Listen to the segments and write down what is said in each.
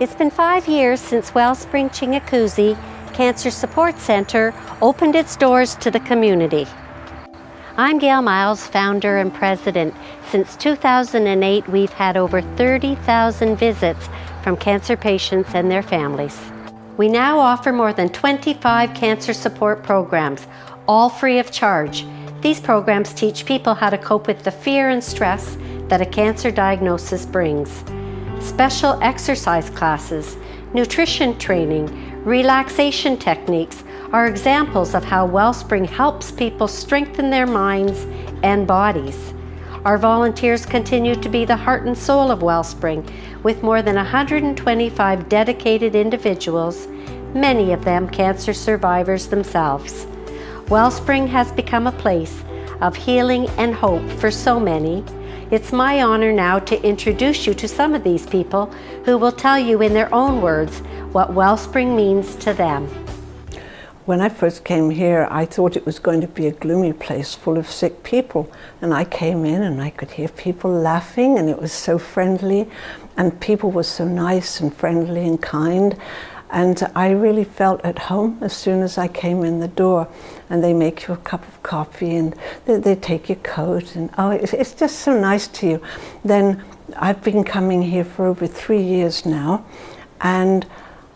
It's been 5 years since Wellspring Chinguacousy Cancer Support Center opened its doors to the community. I'm Gail Miles, founder and president. Since 2008, we've had over 30,000 visits from cancer patients and their families. We now offer more than 25 cancer support programs, all free of charge. These programs teach people how to cope with the fear and stress that a cancer diagnosis brings. Special exercise classes, nutrition training, relaxation techniques are examples of how Wellspring helps people strengthen their minds and bodies. Our volunteers continue to be the heart and soul of Wellspring, with more than 125 dedicated individuals, many of them cancer survivors themselves. Wellspring has become a place of healing and hope for so many. It's my honor now to introduce you to some of these people who will tell you in their own words what Wellspring means to them. When I first came here, I thought it was going to be a gloomy place full of sick people. And I came in and I could hear people laughing, and it was so friendly, and people were so nice and friendly and kind. And I really felt at home as soon as I came in the door. And they make you a cup of coffee, and they take your coat, and oh, it's just so nice to you. Then I've been coming here for over 3 years now, and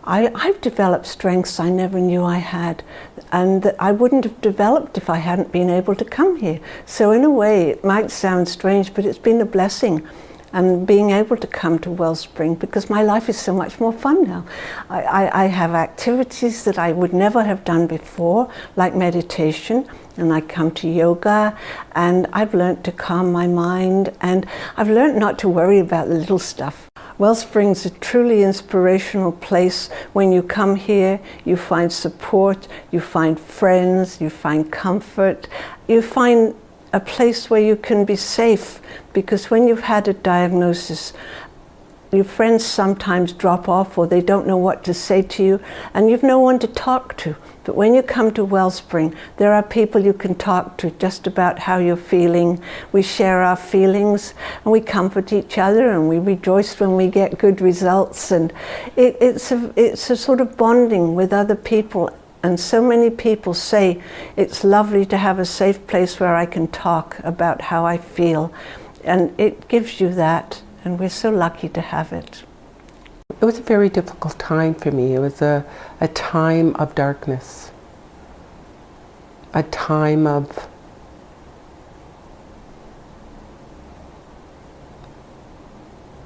I've developed strengths I never knew I had, and that I wouldn't have developed if I hadn't been able to come here. So in a way, it might sound strange, but it's been a blessing. And being able to come to Wellspring, because my life is so much more fun now. I have activities that I would never have done before, like meditation, and I come to yoga, and I've learned to calm my mind, and I've learned not to worry about the little stuff. Wellspring's a truly inspirational place. When you come here, you find support, you find friends, you find comfort, you find a place where you can be safe, because when you've had a diagnosis, your friends sometimes drop off, or they don't know what to say to you, and you've no one to talk to. But when you come to Wellspring, there are people you can talk to just about how you're feeling. We share our feelings, and we comfort each other, and we rejoice when we get good results, and it's a sort of bonding with other people. And so many people say it's lovely to have a safe place where I can talk about how I feel. And it gives you that, and we're so lucky to have it. It was a very difficult time for me. It was a time of darkness, a time of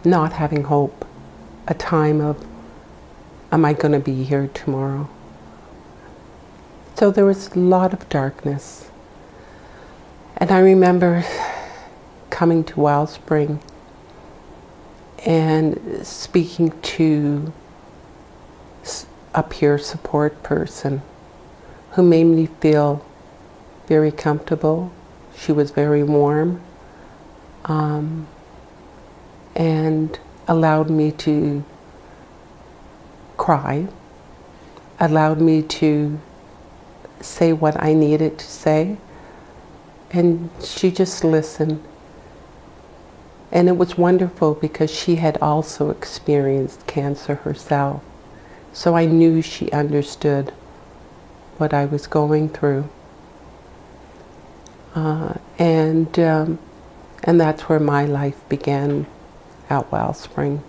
not having hope, a time of, am I going to be here tomorrow? So there was a lot of darkness. And I remember coming to Wellspring and speaking to a peer support person who made me feel very comfortable. She was very warm, and allowed me to cry, allowed me to say what I needed to say, and she just listened. And it was wonderful because she had also experienced cancer herself, so I knew she understood what I was going through, and that's where my life began at Wellspring.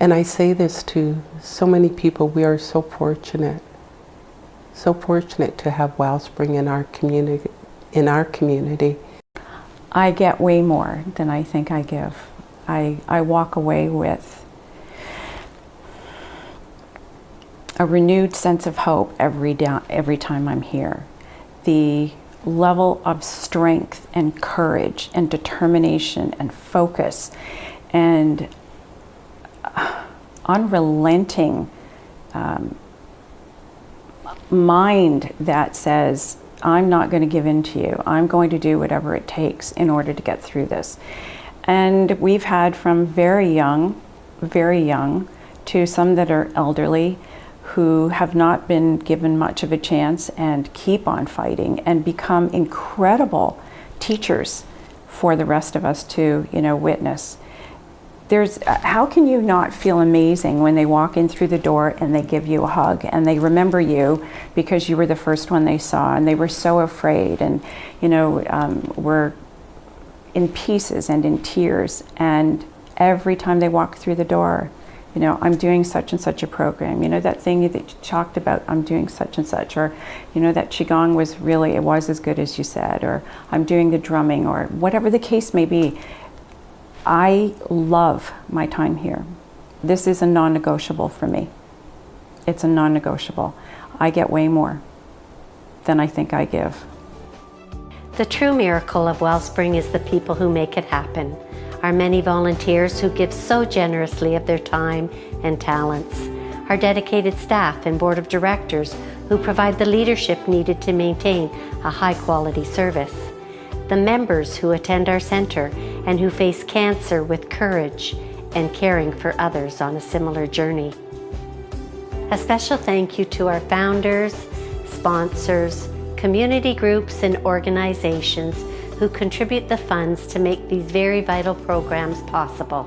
And I say this to so many people: we are so fortunate to have Wellspring in our community. I get way more than I think I give. I walk away with a renewed sense of hope every time I'm here. The level of strength and courage and determination and focus and unrelenting mind that says, I'm not going to give in to you. I'm going to do whatever it takes in order to get through this. And we've had from very young to some that are elderly who have not been given much of a chance and keep on fighting and become incredible teachers for the rest of us to, witness. how can you not feel amazing when they walk in through the door and they give you a hug and they remember you because you were the first one they saw and they were so afraid and, were in pieces and in tears, and every time they walk through the door, I'm doing such and such a program, that thing that you talked about, I'm doing such and such, or, that Qigong it was as good as you said, or I'm doing the drumming, or whatever the case may be. I love my time here. This is a non-negotiable for me. It's a non-negotiable. I get way more than I think I give. The true miracle of Wellspring is the people who make it happen. Our many volunteers who give so generously of their time and talents. Our dedicated staff and board of directors who provide the leadership needed to maintain a high-quality service. The members who attend our center and who face cancer with courage and caring for others on a similar journey. A special thank you to our founders, sponsors, community groups and organizations who contribute the funds to make these very vital programs possible.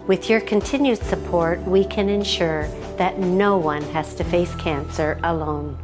With your continued support, we can ensure that no one has to face cancer alone.